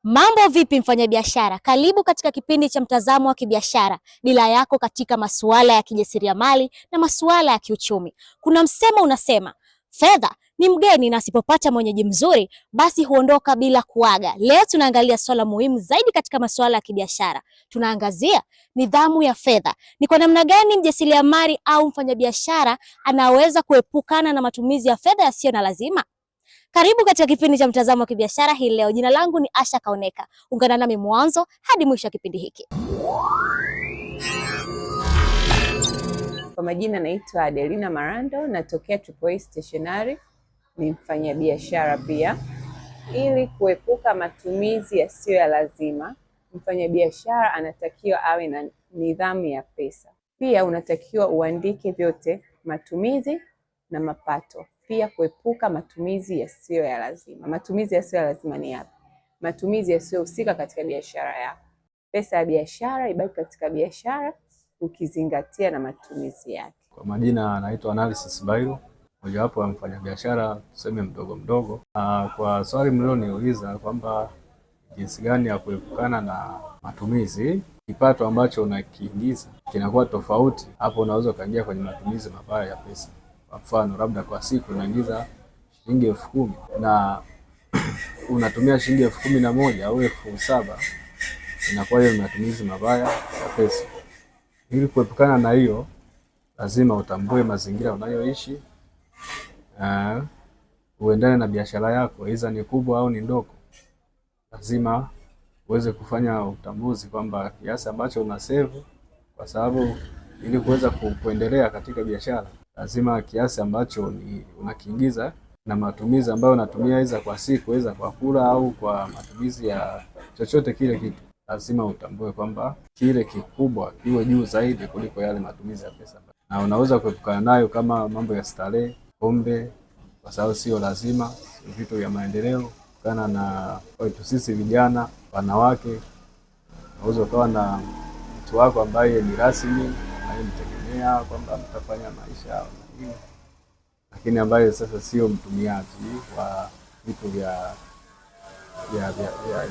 Mambo vipi mfanyabiashara? Karibu katika kipindi cha mtazamo wa kibiashara, dira yako katika masuala ya kijasiriamali na masuala ya kiuchumi. Kuna msemo unasema, fedha ni mgeni na asipopata mwenyeji mzuri basi huondoka bila kuaga. Leo tunaangalia swala muhimu zaidi katika masuala ya kibiashara. Tunaangazia nidhamu ya fedha. Ni kwa namna gani mjasiriamali au mfanyabiashara anaweza kuepukana na matumizi ya fedha yasiyo na lazima? Karibu katika kipindi cha mtazamo wa kibiashara hii leo. Jina langu ni Asha Kaoneka. Ungana nami mwanzo hadi mwisho wa kipindi hiki. Kwa majina naitwa Adelina Marando, natokea Triple A Stationery, ni mfanyabiashara pia. Ili kuepuka matumizi yasiyo ya lazima, mfanyabiashara anatakiwa awe na nidhamu ya pesa. Pia unatakiwa uandike vyote, matumizi na mapato. Pia kuepuka matumizi yasiyo ya lazima. Matumizi yasiyo ya lazima ni yapi? Matumizi yasiyohusika katika biashara yako. Pesa ya biashara ibaki katika biashara ukizingatia na matumizi yake. Kwa majina anaitwa Analysis Bairo, mojawapo ya mfanyabiashara tuseme mdogo. Kwa swali mlioniuliza kwamba jinsi gani ya kuepukana na matumizi, kipato ambacho unakiingiza kinakuwa tofauti, hapo unaweza kaingia kwenye matumizi mabaya ya pesa. Kwa mfano, labda kwa siku unaingiza shilingi 10,000 na unatumia shilingi 11,000 au 7,000, inakuwa hiyo matumizi mabaya ya pesa. Ili kuepukana na hiyo, lazima utambue mazingira unayoishi, uendane na biashara yako, aidha ni kubwa au ni ndogo. Lazima uweze kufanya utambuzi kwamba kiasi ambacho una save, kwa sababu ili kuweza kuendelea katika biashara lazima kiasi ambacho unakiingiza na matumizi ambayo unatumia aidha kwa siku, aidha kwa kula au kwa matumizi ya chochote kile kitu, lazima utambue kwamba kile kikubwa kiwe juu zaidi kuliko yale matumizi ya pesa. Na unaweza kuepukana nayo kama mambo ya starehe, pombe, kwa sababu sio lazima, sio vitu vya maendeleo. Kana na kwetu sisi vijana, wanawake, unaweza ukawa na mtu wako ambaye ni rasmi, anayemtegemea kwamba mtafanya maisha hiyo, lakini ambaye sasa sio mtumiaji wa vitu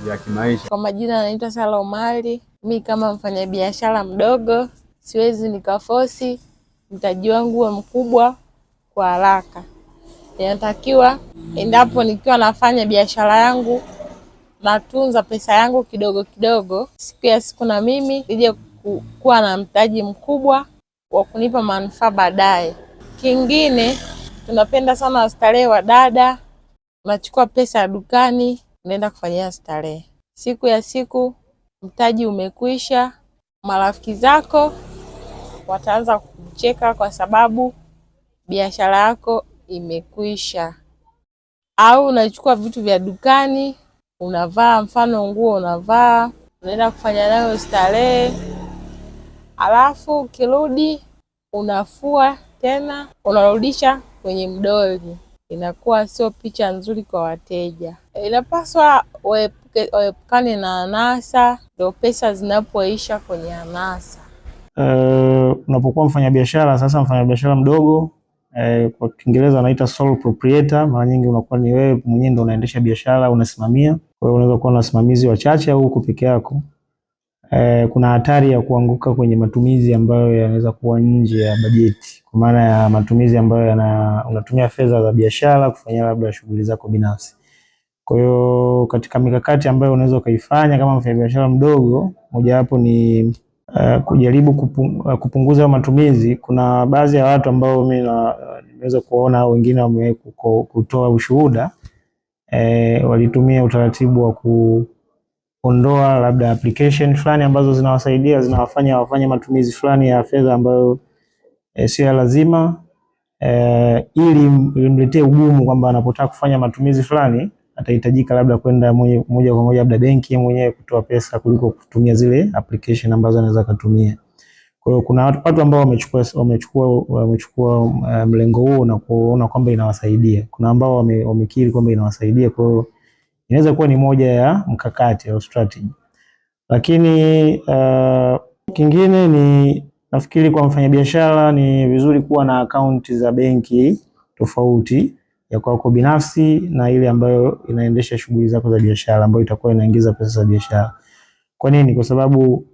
vya kimaisha. Kwa majina naitwa Sala Omari. Mimi kama mfanyabiashara mdogo siwezi nikafosi mtaji wangu uwe mkubwa kwa haraka. Inatakiwa endapo nikiwa nafanya biashara yangu natunza pesa yangu kidogo kidogo, siku ya siku na mimi nije kuwa na mtaji mkubwa wa kunipa manufaa baadaye. Kingine, tunapenda sana starehe wa dada, unachukua pesa ya dukani unaenda kufanyia starehe. Siku ya siku mtaji umekwisha, marafiki zako wataanza kucheka kwa sababu biashara yako imekwisha. Au unachukua vitu vya dukani unavaa, mfano nguo unavaa, unaenda kufanya nayo starehe, alafu ukirudi unafua tena unarudisha kwenye mdoli. Inakuwa sio picha nzuri kwa wateja. Inapaswa uepukane na anasa, ndio pesa zinapoisha kwenye anasa. Unapokuwa mfanyabiashara, sasa mfanyabiashara mdogo, kwa Kiingereza wanaita sole proprietor, mara nyingi unakuwa ni wewe mwenyewe ndio unaendesha biashara, unasimamia. Kwa hiyo unaweza kuwa na wasimamizi wachache au uko peke yako. Kuna hatari ya kuanguka kwenye matumizi ambayo yanaweza kuwa nje ya bajeti, kwa maana ya matumizi ambayo unatumia fedha za biashara kufanyia labda shughuli zako binafsi. Kwa hiyo katika mikakati ambayo unaweza kuifanya kama mfanyabiashara mdogo, mojawapo ni kujaribu kupunguza matumizi. Kuna baadhi ya watu ambao mimi nimeweza kuona wengine kutoa ushuhuda, walitumia utaratibu wa kuondoa labda application fulani ambazo zinawafanya wafanye matumizi fulani ya fedha ambayo sio lazima, ili imletee ugumu kwamba anapotaka kufanya matumizi fulani atahitajika labda kwenda moja kwa moja labda benki mwenyewe kutoa pesa kuliko kutumia zile application ambazo anaweza kutumia. Kwa hiyo kuna watu ambao wamechukua mlengo huo na kuona kwamba inawasaidia. Kuna ambao wamekiri kwamba inawasaidia, kwa hiyo inaweza kuwa ni moja ya mkakati au strategy. Lakini kingine ni nafikiri kwa mfanyabiashara ni vizuri kuwa na akaunti za benki tofauti ya kwako binafsi na ile ambayo inaendesha shughuli zako za biashara, ambayo itakuwa inaingiza pesa za biashara. Kwa nini? Kwa sababu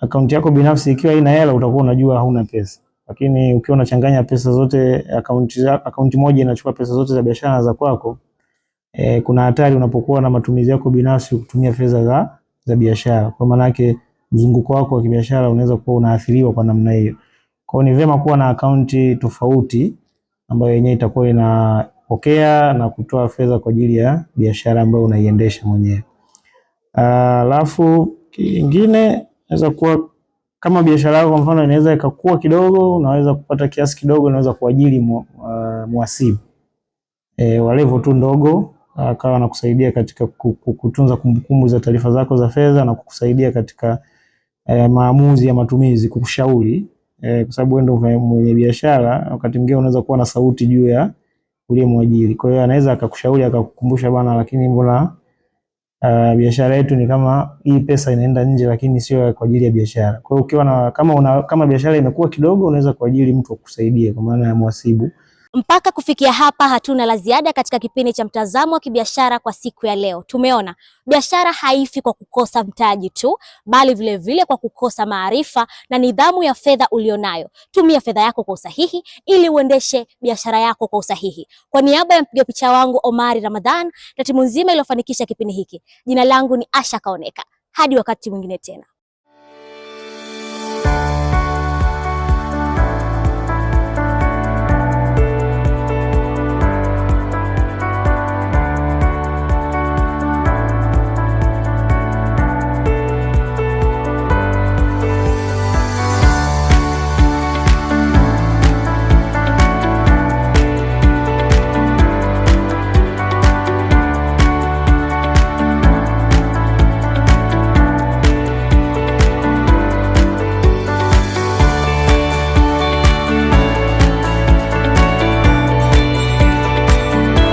akaunti yako binafsi ikiwa haina hela utakuwa unajua hauna pesa. Lakini ukiwa unachanganya pesa zote, akaunti moja inachukua pesa zote za biashara za kwako, kuna hatari unapokuwa na matumizi yako binafsi kutumia fedha za biashara. Kwa maana yake mzunguko wako wa kibiashara unaweza kuwa unaathiriwa kwa namna hiyo. Kwa hiyo ni vyema kuwa na akaunti tofauti ambayo yenyewe itakuwa inapokea na kutoa fedha kwa ajili ya biashara ambayo unaiendesha mwenyewe. Alafu kingine inaweza kuwa kama biashara yako kwa mfano inaweza ikakua kidogo, unaweza kupata kiasi kidogo, unaweza kuajiri mhasibu wa level tu ndogo, akawa anakusaidia katika kutunza kumbukumbu za taarifa zako za fedha na kukusaidia katika maamuzi ya matumizi, kukushauri, kwa sababu wewe ndio mwenye biashara. Wakati mwingine unaweza kuwa na sauti juu ya ule mwajiri, kwa hiyo anaweza akakushauri akakukumbusha bana, lakini mbona biashara yetu ni kama hii pesa inaenda nje, lakini sio kwa ajili ya biashara. Kwa hiyo ukiwa na kama biashara imekuwa kidogo, unaweza kuajiri mtu akusaidie kwa maana ya mhasibu. Mpaka kufikia hapa hatuna la ziada katika kipindi cha Mtazamo wa Kibiashara kwa siku ya leo. Tumeona biashara haifi kwa kukosa mtaji tu, bali vile kwa kukosa maarifa na nidhamu ya fedha ulionayo. Tumia fedha yako kwa usahihi ili uendeshe biashara yako kwa usahihi. Kwa niaba ya mpiga picha wangu Omari Ramadhan na timu nzima iliyofanikisha kipindi hiki, jina langu ni Asha Kaoneka. Hadi wakati mwingine tena.